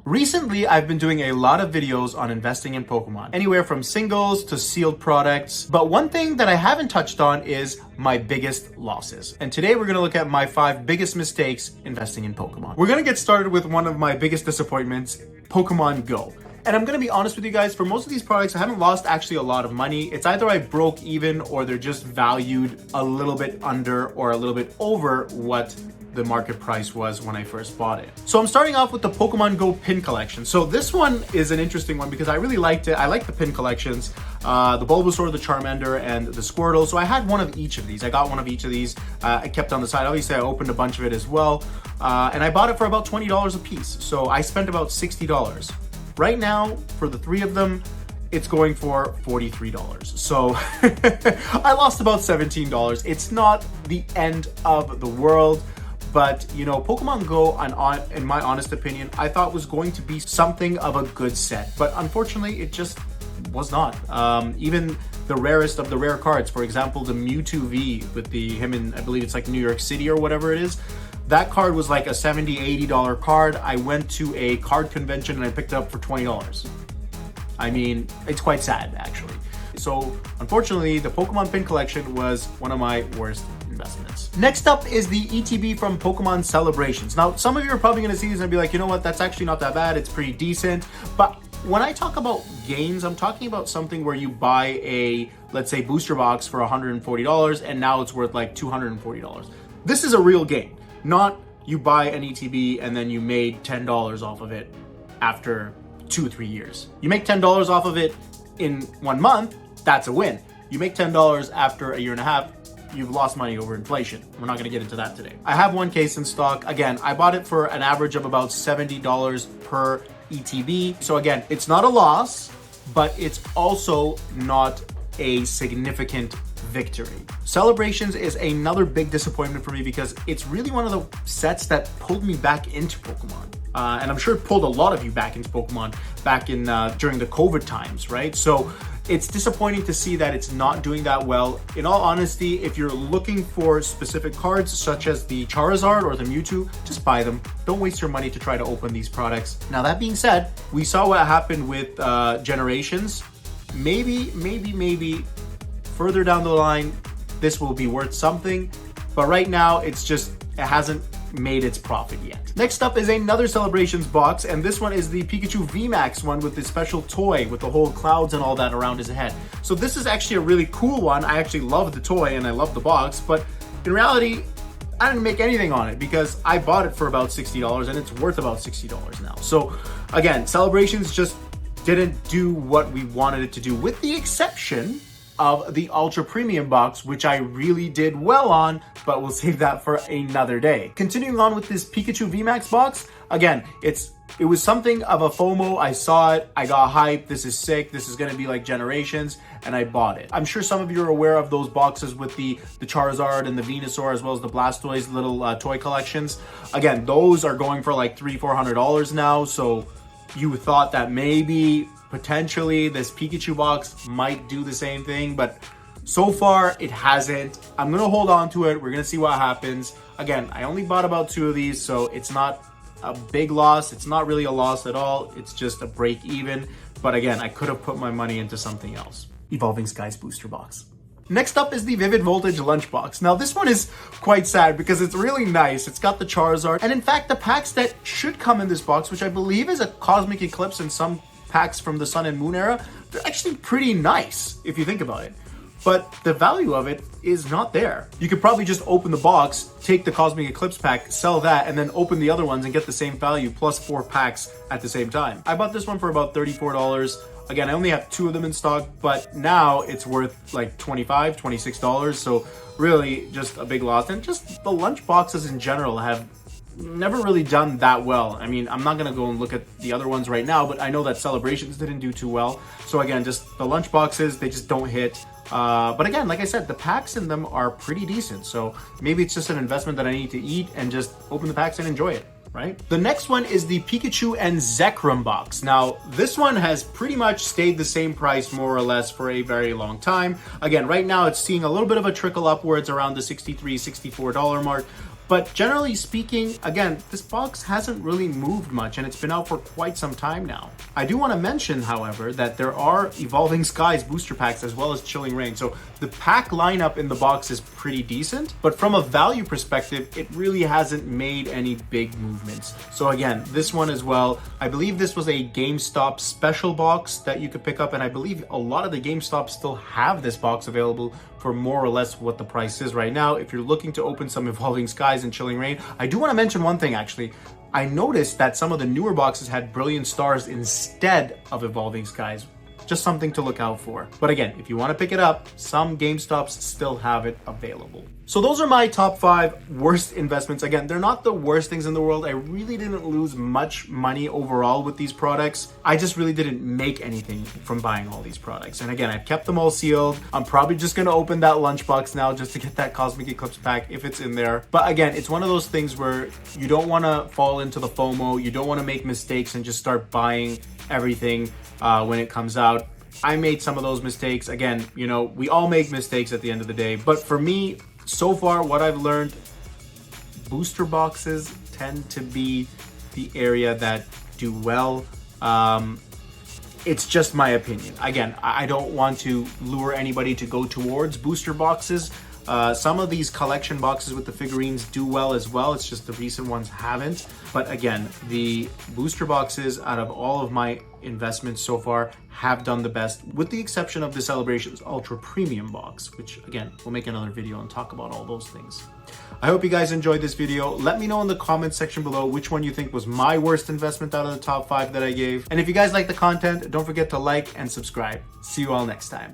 Recently, I've been doing a lot of videos on investing in Pokemon, anywhere from singles to sealed products. But one thing that I haven't touched on is my biggest losses. And today we're gonna look at my 5 biggest mistakes investing in Pokemon. We're gonna get started with one of my biggest disappointments, Pokemon Go. And I'm gonna be honest with you guys, for most of these products, I haven't lost actually a lot of money. It's either I broke even or they're just valued a little bit under or a little bit over what the market price was when I first bought it. So I'm starting off with the Pokemon Go pin collection. So this one is an interesting one because I really liked it. I like the pin collections, the Bulbasaur, the Charmander, and the Squirtle. So I had one of each of these. I got one of each of these. I kept on the side. Obviously, I opened a bunch of it as well. And I bought it for about $20 a piece. So I spent about $60. Right now, for the 3 of them, it's going for $43. So I lost about $17. It's not the end of the world. But, you know, Pokemon Go, in my honest opinion, I thought was going to be something of a good set. But unfortunately, it just was not. Even the rarest of the rare cards, for example, the Mewtwo V with him in, I believe it's like New York City or whatever it is. That card was like a $70, $80 card. I went to a card convention and I picked it up for $20. I mean, it's quite sad, actually. So, unfortunately, the Pokemon pin collection was one of my worst investments. Next up is the ETB from Pokemon Celebrations. Now, some of you are probably going to see this and be like, you know what, that's actually not that bad. It's pretty decent. But when I talk about gains, I'm talking about something where you buy a, let's say, booster box for $140 and now it's worth like $240. This is a real gain. Not you buy an ETB and then you made $10 off of it after 2 or 3 years. You make $10 off of it in 1 month, that's a win. You make $10 after a year and a half, you've lost money over inflation. We're not gonna get into that today. I have one case in stock. Again, I bought it for an average of about $70 per ETB. So again, it's not a loss, but it's also not a significant victory. Celebrations is another big disappointment for me because it's really one of the sets that pulled me back into Pokemon. And I'm sure it pulled a lot of you back into Pokemon back in during the COVID times, right? So it's disappointing to see that it's not doing that well. In all honesty, if you're looking for specific cards such as the Charizard or the Mewtwo, just buy them. Don't waste your money to try to open these products. Now that being said, we saw what happened with Generations. Maybe further down the line, this will be worth something. But right now, it hasn't made its profit yet. Next up is another Celebrations box, and this one is the Pikachu V-max one with the special toy with the whole clouds and all that around his head. So this is actually a really cool one. I actually love the toy and I love the box, but in reality, I didn't make anything on it because I bought it for about $60 and it's worth about $60 now. So again, Celebrations just didn't do what we wanted it to do, with the exception of the Ultra Premium box, which I really did well on, but we'll save that for another day. Continuing on with this Pikachu V-max box, again, it was something of a FOMO. I saw it, I got hyped, this is sick, this is gonna be like Generations, and I bought it. I'm sure some of you are aware of those boxes with the Charizard and the Venusaur, as well as the Blastoise little toy collections. Again, those are going for like $300-400 now, so you thought that maybe potentially this Pikachu box might do the same thing, but so far it hasn't. I'm gonna hold on to it. We're gonna see what happens. Again, I only bought about 2 of these, so it's not a big loss. It's not really a loss at all. It's just a break even. But again, I could have put my money into something else. Evolving Skies booster box. Next up is the Vivid Voltage lunchbox. Now this one is quite sad because it's really nice. It's got the Charizard, and in fact the packs that should come in this box, which I believe is a Cosmic Eclipse and some packs from the Sun and Moon era, they're actually pretty nice if you think about it. But the value of it is not there. You could probably just open the box, take the Cosmic Eclipse pack, sell that, and then open the other ones and get the same value plus 4 packs at the same time. I bought this one for about $34. Again, I only have 2 of them in stock, but now it's worth like $25, $26. So really just a big loss. And just the lunch boxes in general have never really done that well. I mean, I'm not gonna go and look at the other ones right now, but I know that Celebrations didn't do too well. So again, just the lunch boxes, they just don't hit. But again, like I said, the packs in them are pretty decent. So maybe it's just an investment that I need to eat and just open the packs and enjoy it, right? The next one is the Pikachu and Zekrom box. Now, this one has pretty much stayed the same price more or less for a very long time. Again, right now it's seeing a little bit of a trickle upwards around the $63, $64 mark. But generally speaking, again, this box hasn't really moved much and it's been out for quite some time now. I do want to mention, however, that there are Evolving Skies booster packs as well as Chilling Reign. So the pack lineup in the box is pretty decent, but from a value perspective, it really hasn't made any big movements. So again, this one as well, I believe this was a GameStop special box that you could pick up, and I believe a lot of the GameStops still have this box available for more or less what the price is right now. If you're looking to open some Evolving Skies and Chilling Reign, I do want to mention one thing actually. I noticed that some of the newer boxes had Brilliant Stars instead of Evolving Skies. Just something to look out for. But again, if you want to pick it up, some GameStops still have it available. So those are my top 5 worst investments. Again, they're not the worst things in the world. I really didn't lose much money overall with these products. I just really didn't make anything from buying all these products. And again, I've kept them all sealed. I'm probably just going to open that lunchbox now just to get that Cosmic Eclipse pack if it's in there. But again, it's one of those things where you don't want to fall into the FOMO. You don't want to make mistakes and just start buying everything when it comes out. I made some of those mistakes. Again, you know, we all make mistakes at the end of the day. But for me, so far, what I've learned, booster boxes tend to be the area that do well. It's just my opinion. Again, I don't want to lure anybody to go towards booster boxes. Some of these collection boxes with the figurines do well as well. It's just the recent ones haven't. But again, the booster boxes out of all of my investments so far have done the best, with the exception of the Celebrations Ultra Premium box, which again, we'll make another video and talk about all those things. I hope you guys enjoyed this video. Let me know in the comments section below which one you think was my worst investment out of the top 5 that I gave. And if you guys like the content, don't forget to like and subscribe. See you all next time.